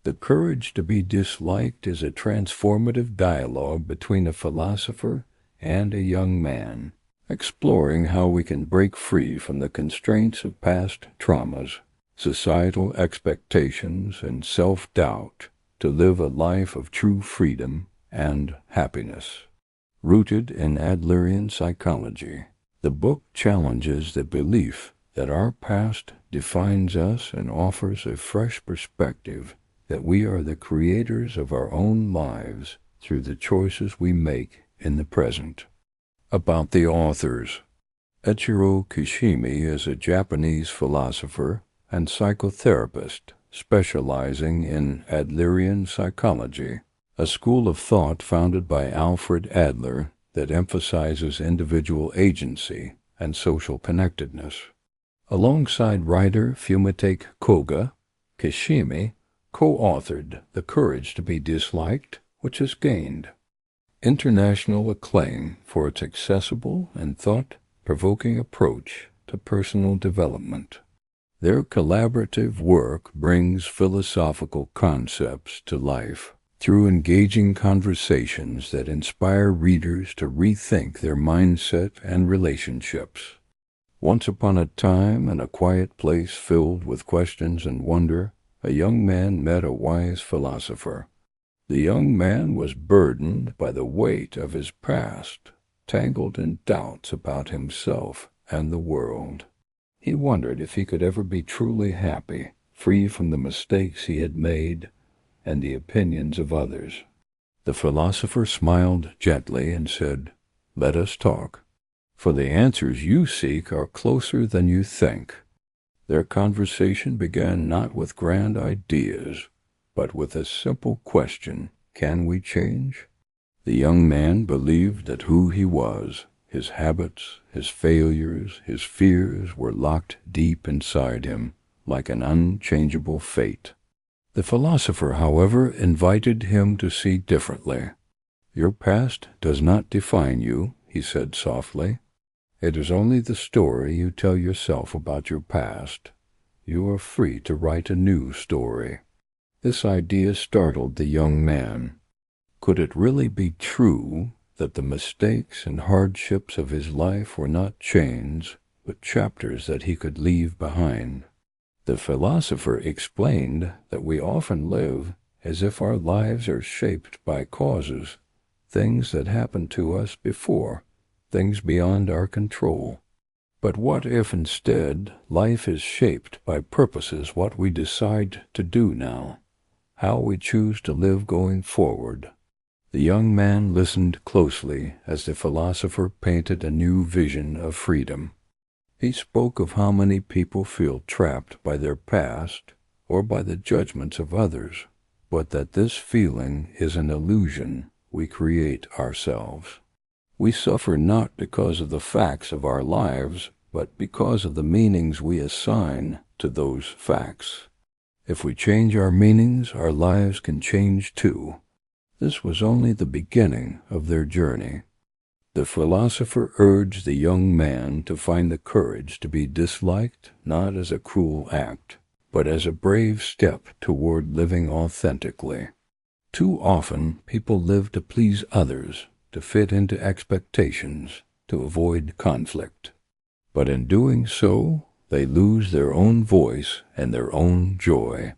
The courage to be disliked is a transformative dialogue between a philosopher and a young man, exploring how we can break free from the constraints of past traumas, societal expectations, and self-doubt to live a life of true freedom and happiness. Rooted in Adlerian psychology, the book challenges the belief that our past defines us and offers a fresh perspective that we are the creators of our own lives through the choices we make in the present. About the authors. Ichiro Kishimi is a Japanese philosopher and psychotherapist specializing in Adlerian psychology, a school of thought founded by Alfred Adler that emphasizes individual agency and social connectedness. Alongside writer Fumite Koga, Kishimi co-authored The Courage to be Disliked, which has gained international acclaim for its accessible and thought-provoking approach to personal development. Their collaborative work brings philosophical concepts to life through engaging conversations that inspire readers to rethink their mindset and relationships. Once upon a time, in a quiet place filled with questions and wonder, a young man met a wise philosopher. The young man was burdened by the weight of his past, tangled in doubts about himself and the world. He wondered if he could ever be truly happy, free from the mistakes he had made and the opinions of others. The philosopher smiled gently and said, "Let us talk, for the answers you seek are closer than you think." Their conversation began not with grand ideas, but with a simple question: can we change? The young man believed that who he was, his habits, his failures, his fears were locked deep inside him, like an unchangeable fate. The philosopher, however, invited him to see differently. "Your past does not define you," he said softly. "It is only the story you tell yourself about your past. You are free to write a new story." This idea startled the young man. Could it really be true that the mistakes and hardships of his life were not chains, but chapters that he could leave behind? The philosopher explained that we often live as if our lives are shaped by causes, things that happened to us before, things beyond our control. But what if instead life is shaped by purposes, what we decide to do now, how we choose to live going forward? The young man listened closely as the philosopher painted a new vision of freedom. He spoke of how many people feel trapped by their past or by the judgments of others, but that this feeling is an illusion we create ourselves. We suffer not because of the facts of our lives, but because of the meanings we assign to those facts. If we change our meanings, our lives can change too. This was only the beginning of their journey. The philosopher urged the young man to find the courage to be disliked not as a cruel act, but as a brave step toward living authentically. Too often, people live to please others, to fit into expectations, to avoid conflict. But in doing so, they lose their own voice and their own joy.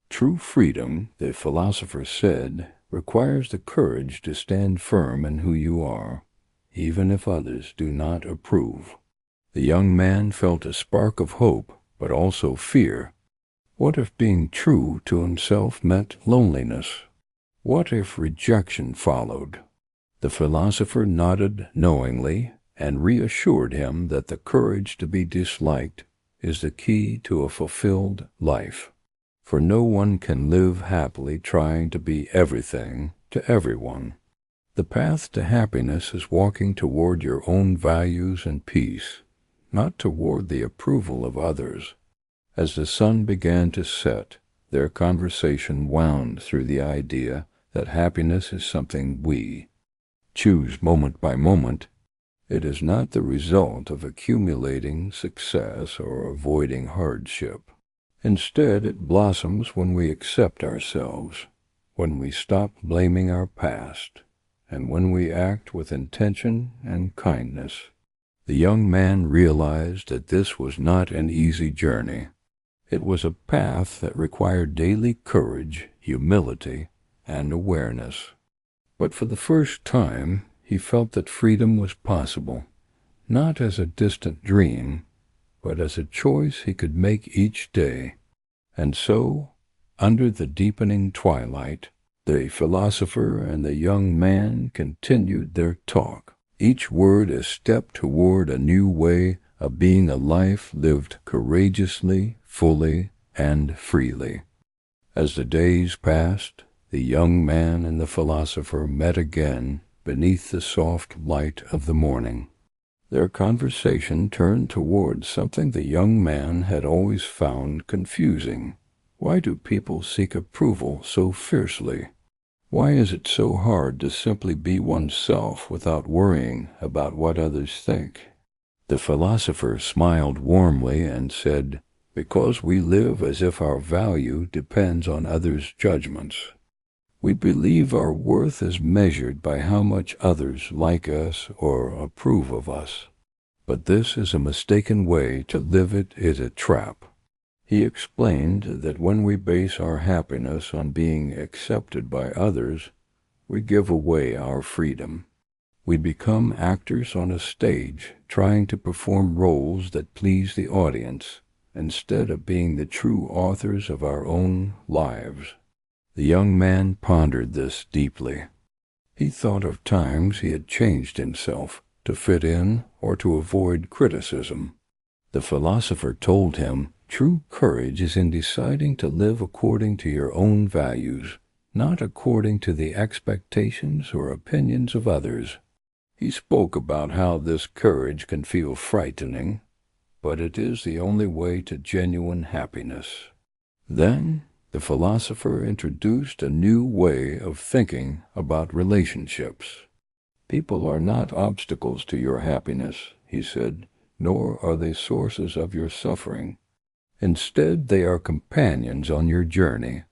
True freedom, the philosopher said, requires the courage to stand firm in who you are, even if others do not approve. The young man felt a spark of hope, but also fear. What if being true to himself meant loneliness? What if rejection followed? The philosopher nodded knowingly and reassured him that the courage to be disliked is the key to a fulfilled life. For no one can live happily trying to be everything to everyone. The path to happiness is walking toward your own values and peace, not toward the approval of others. As the sun began to set, their conversation wound through the idea that happiness is something we choose moment by moment. It is not the result of accumulating success or avoiding hardship. Instead, it blossoms when we accept ourselves, when we stop blaming our past, and when we act with intention and kindness. The young man realized that this was not an easy journey. It was a path that required daily courage, humility, and awareness. But for the first time, he felt that freedom was possible, not as a distant dream, but as a choice he could make each day. And so, under the deepening twilight, the philosopher and the young man continued their talk, each word a step toward a new way of being a life lived courageously, fully, and freely. As the days passed, the young man and the philosopher met again beneath the soft light of the morning. Their conversation turned towards something the young man had always found confusing. Why do people seek approval so fiercely? Why is it so hard to simply be oneself without worrying about what others think? The philosopher smiled warmly and said, "Because we live as if our value depends on others' judgments. We believe our worth is measured by how much others like us or approve of us. But this is a mistaken way to live. It is a trap." He explained that when we base our happiness on being accepted by others, we give away our freedom. We become actors on a stage, trying to perform roles that please the audience, instead of being the true authors of our own lives. The young man pondered this deeply. He thought of times he had changed himself to fit in or to avoid criticism. The philosopher told him, "True courage is in deciding to live according to your own values, not according to the expectations or opinions of others." He spoke about how this courage can feel frightening, but it is the only way to genuine happiness. Then the philosopher introduced a new way of thinking about relationships. "People are not obstacles to your happiness," he said, "nor are they sources of your suffering. Instead, they are companions on your journey.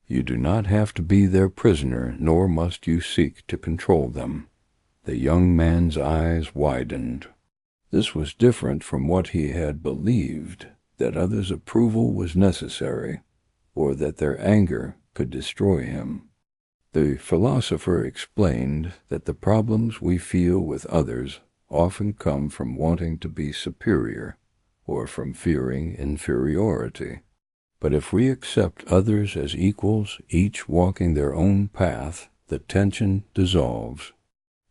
You do not have to be their prisoner, nor must you seek to control them." The young man's eyes widened. This was different from what he had believed, that others' approval was necessary, or that their anger could destroy him. The philosopher explained that the problems we feel with others often come from wanting to be superior, or from fearing inferiority. But if we accept others as equals, each walking their own path, the tension dissolves.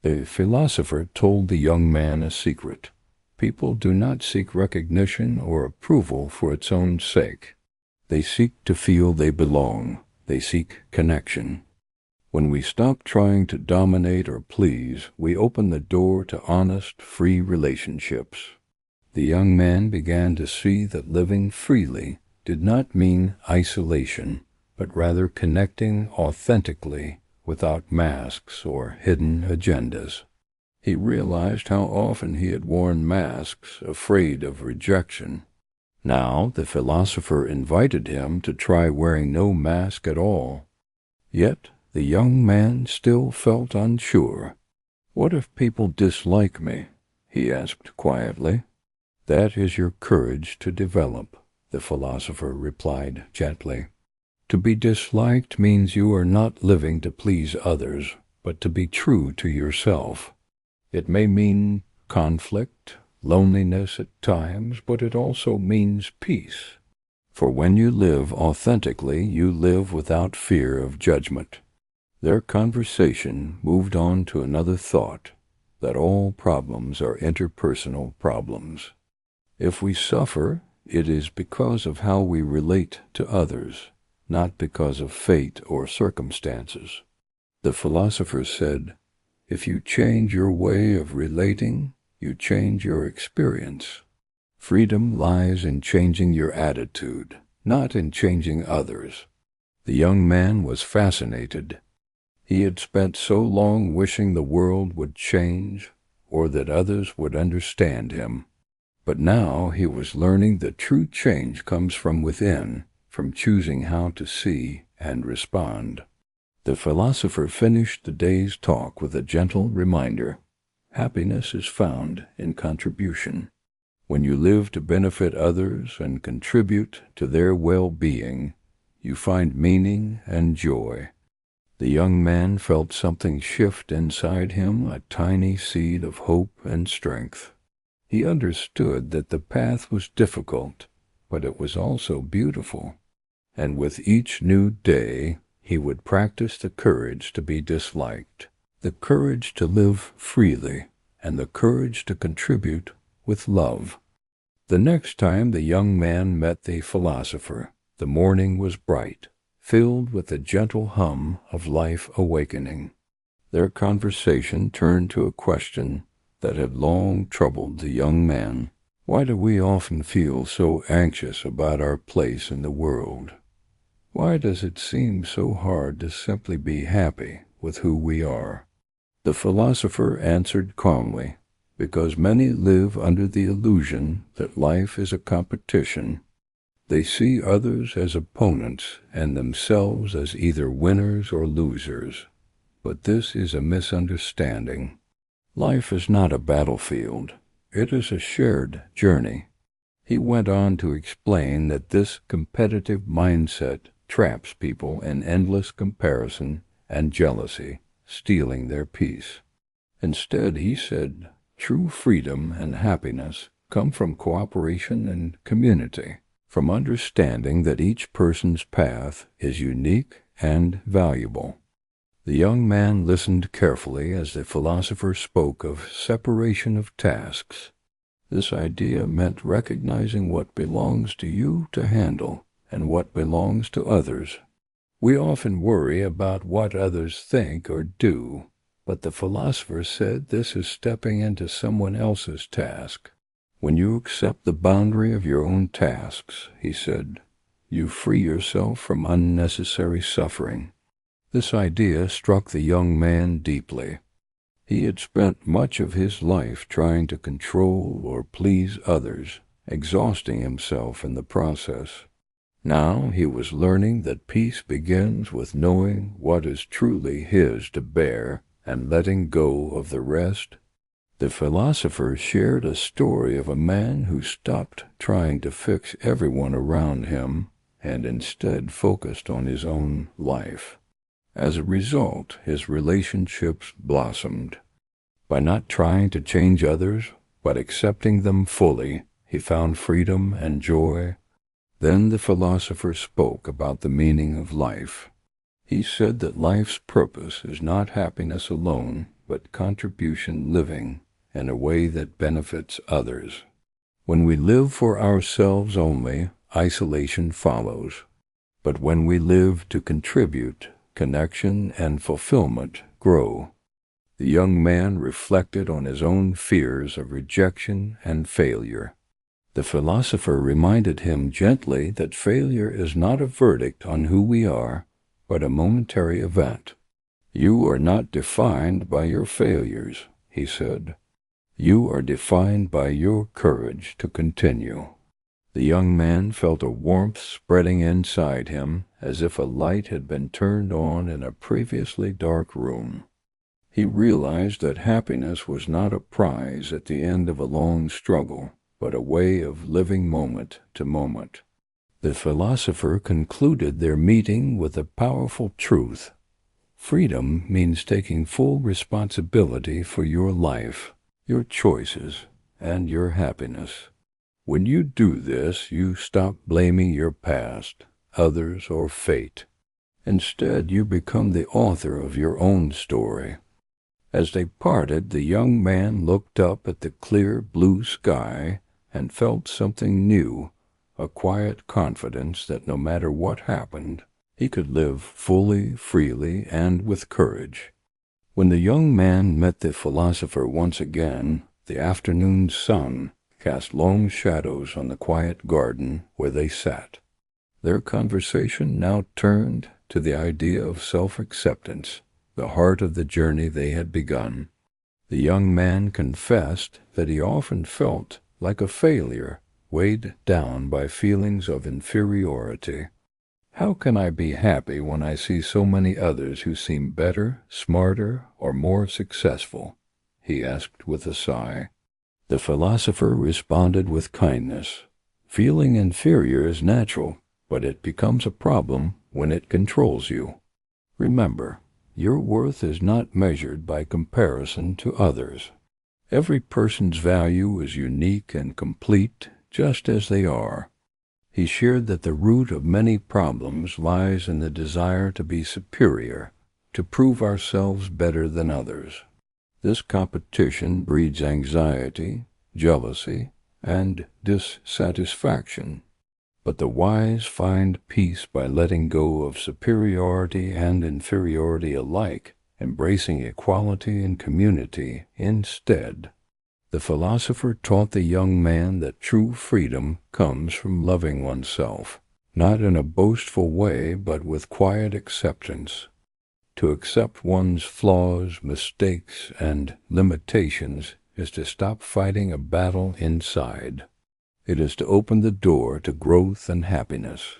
The philosopher told the young man a secret. People do not seek recognition or approval for its own sake. They seek to feel they belong. They seek connection. When we stop trying to dominate or please, we open the door to honest, free relationships. The young man began to see that living freely did not mean isolation, but rather connecting authentically without masks or hidden agendas. He realized how often he had worn masks, afraid of rejection. Now the philosopher invited him to try wearing no mask at all. Yet the young man still felt unsure. "What if people dislike me?" he asked quietly. "That is your courage to develop," the philosopher replied gently. "To be disliked means you are not living to please others, but to be true to yourself. It may mean conflict, loneliness at times, but it also means peace. For when you live authentically, you live without fear of judgment." Their conversation moved on to another thought, that all problems are interpersonal problems. If we suffer, it is because of how we relate to others, not because of fate or circumstances. The philosopher said, "If you change your way of relating, you change your experience. Freedom lies in changing your attitude, not in changing others." The young man was fascinated. He had spent so long wishing the world would change, or that others would understand him. But now he was learning that true change comes from within, from choosing how to see and respond. The philosopher finished the day's talk with a gentle reminder. Happiness is found in contribution. When you live to benefit others and contribute to their well-being, you find meaning and joy. The young man felt something shift inside him, a tiny seed of hope and strength. He understood that the path was difficult, but it was also beautiful. And with each new day, he would practice the courage to be disliked, the courage to live freely, and the courage to contribute with love. The next time the young man met the philosopher, the morning was bright, filled with the gentle hum of life awakening. Their conversation turned to a question that had long troubled the young man. Why do we often feel so anxious about our place in the world? Why does it seem so hard to simply be happy with who we are? The philosopher answered calmly, because many live under the illusion that life is a competition. They see others as opponents and themselves as either winners or losers. But this is a misunderstanding. Life is not a battlefield. It is a shared journey. He went on to explain that this competitive mindset traps people in endless comparison and jealousy, stealing their peace. Instead, he said, true freedom and happiness come from cooperation and community, from understanding that each person's path is unique and valuable. The young man listened carefully as the philosopher spoke of separation of tasks. This idea meant recognizing what belongs to you to handle and what belongs to others. We often worry about what others think or do, but the philosopher said this is stepping into someone else's task. When you accept the boundary of your own tasks, he said, you free yourself from unnecessary suffering. This idea struck the young man deeply. He had spent much of his life trying to control or please others, exhausting himself in the process. Now he was learning that peace begins with knowing what is truly his to bear and letting go of the rest. The philosopher shared a story of a man who stopped trying to fix everyone around him and instead focused on his own life. As a result, his relationships blossomed. By not trying to change others, but accepting them fully, he found freedom and joy. Then the philosopher spoke about the meaning of life. He said that life's purpose is not happiness alone, but contribution living in a way that benefits others. When we live for ourselves only, isolation follows. But when we live to contribute, connection and fulfillment grow. The young man reflected on his own fears of rejection and failure. The philosopher reminded him gently that failure is not a verdict on who we are, but a momentary event. You are not defined by your failures, he said. You are defined by your courage to continue. The young man felt a warmth spreading inside him, as if a light had been turned on in a previously dark room. He realized that happiness was not a prize at the end of a long struggle, but a way of living moment to moment. The philosopher concluded their meeting with a powerful truth. Freedom means taking full responsibility for your life, your choices, and your happiness. When you do this, you stop blaming your past, others, or fate. Instead, you become the author of your own story. As they parted, the young man looked up at the clear blue sky and felt something new, a quiet confidence that no matter what happened, he could live fully, freely, and with courage. When the young man met the philosopher once again, the afternoon sun cast long shadows on the quiet garden where they sat. Their conversation now turned to the idea of self-acceptance, the heart of the journey they had begun. The young man confessed that he often felt like a failure, weighed down by feelings of inferiority. How can I be happy when I see so many others who seem better, smarter, or more successful? He asked with a sigh. The philosopher responded with kindness. Feeling inferior is natural, but it becomes a problem when it controls you. Remember, your worth is not measured by comparison to others. Every person's value is unique and complete just as they are. He shared that the root of many problems lies in the desire to be superior, to prove ourselves better than others. This competition breeds anxiety, jealousy, and dissatisfaction. But the wise find peace by letting go of superiority and inferiority alike, embracing equality and community instead. The philosopher taught the young man that true freedom comes from loving oneself, not in a boastful way, but with quiet acceptance. To accept one's flaws, mistakes, and limitations is to stop fighting a battle inside. It is to open the door to growth and happiness.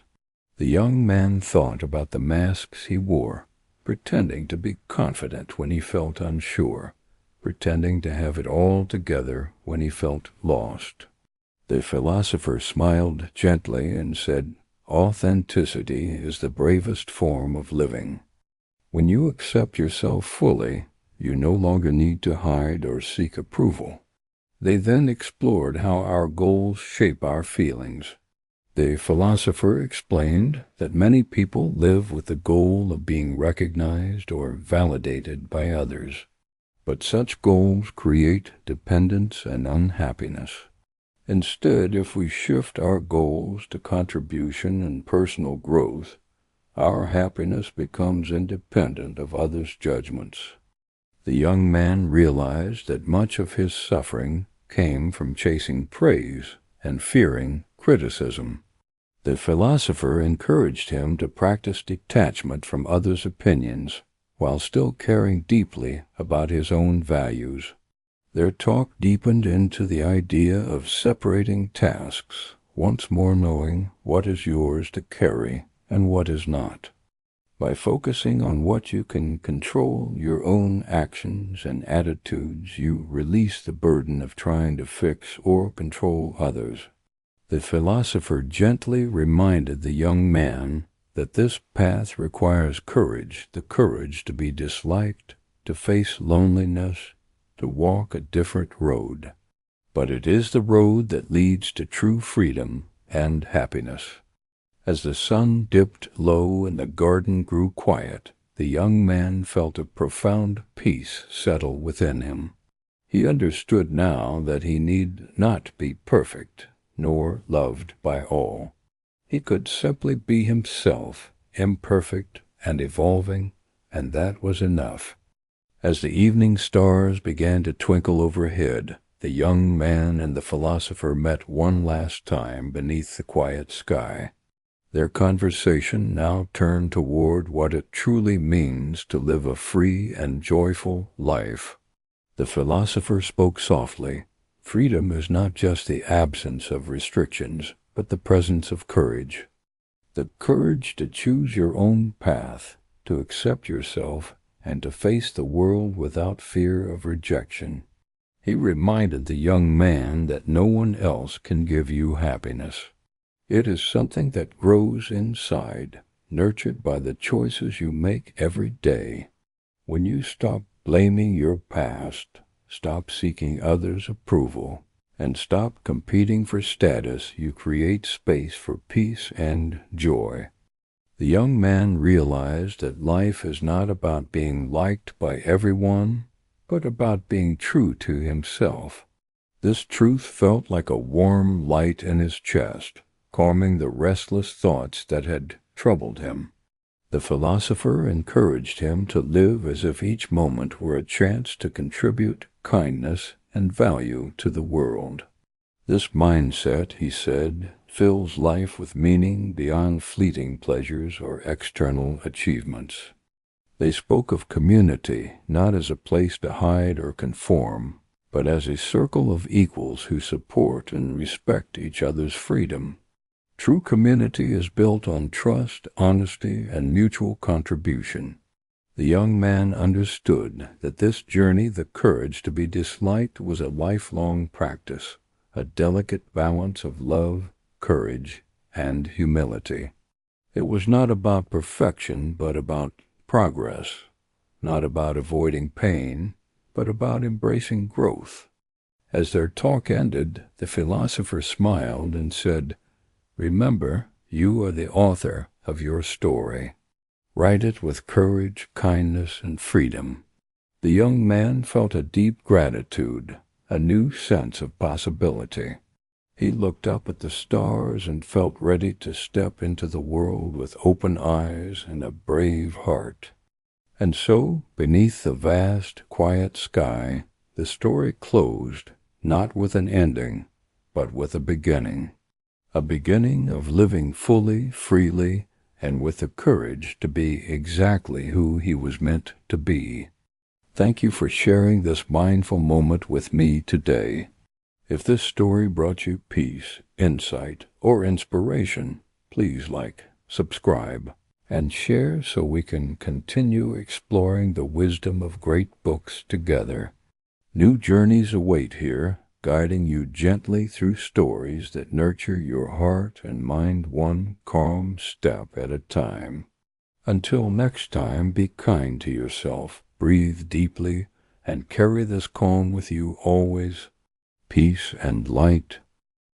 The young man thought about the masks he wore, pretending to be confident when he felt unsure, pretending to have it all together when he felt lost. The philosopher smiled gently and said, "Authenticity is the bravest form of living. When you accept yourself fully, you no longer need to hide or seek approval." They then explored how our goals shape our feelings. The philosopher explained that many people live with the goal of being recognized or validated by others. But such goals create dependence and unhappiness. Instead, if we shift our goals to contribution and personal growth, our happiness becomes independent of others' judgments. The young man realized that much of his suffering came from chasing praise and fearing criticism. The philosopher encouraged him to practice detachment from others' opinions, while still caring deeply about his own values. Their talk deepened into the idea of separating tasks, once more knowing what is yours to carry and what is not. By focusing on what you can control, your own actions and attitudes, you release the burden of trying to fix or control others. The philosopher gently reminded the young man that this path requires courage, the courage to be disliked, to face loneliness, to walk a different road. But it is the road that leads to true freedom and happiness. As the sun dipped low and the garden grew quiet, the young man felt a profound peace settle within him. He understood now that he need not be perfect, nor loved by all. He could simply be himself, imperfect and evolving, and that was enough. As the evening stars began to twinkle overhead, the young man and the philosopher met one last time beneath the quiet sky. Their conversation now turned toward what it truly means to live a free and joyful life. The philosopher spoke softly. Freedom is not just the absence of restrictions, but the presence of courage. The courage to choose your own path, to accept yourself, and to face the world without fear of rejection. He reminded the young man that no one else can give you happiness. It is something that grows inside, nurtured by the choices you make every day. When you stop blaming your past, stop seeking others' approval, and stop competing for status, you create space for peace and joy. The young man realized that life is not about being liked by everyone, but about being true to himself. This truth felt like a warm light in his chest, calming the restless thoughts that had troubled him. The philosopher encouraged him to live as if each moment were a chance to contribute kindness and value to the world. This mindset, he said, fills life with meaning beyond fleeting pleasures or external achievements. They spoke of community not as a place to hide or conform, but as a circle of equals who support and respect each other's freedom. True community is built on trust, honesty, and mutual contribution. The young man understood that this journey, the courage to be disliked, was a lifelong practice, a delicate balance of love, courage, and humility. It was not about perfection, but about progress, not about avoiding pain, but about embracing growth. As their talk ended, the philosopher smiled and said, "Remember, you are the author of your story. Write it with courage, kindness, and freedom." The young man felt a deep gratitude, a new sense of possibility. He looked up at the stars and felt ready to step into the world with open eyes and a brave heart. And so, beneath the vast, quiet sky, the story closed, not with an ending, but with a beginning of living fully, freely, and with the courage to be exactly who he was meant to be. Thank you for sharing this mindful moment with me today. If this story brought you peace, insight, or inspiration, please like, subscribe, and share so we can continue exploring the wisdom of great books together. New journeys await here, guiding you gently through stories that nurture your heart and mind one calm step at a time. Until next time, be kind to yourself, breathe deeply, and carry this calm with you always. Peace and light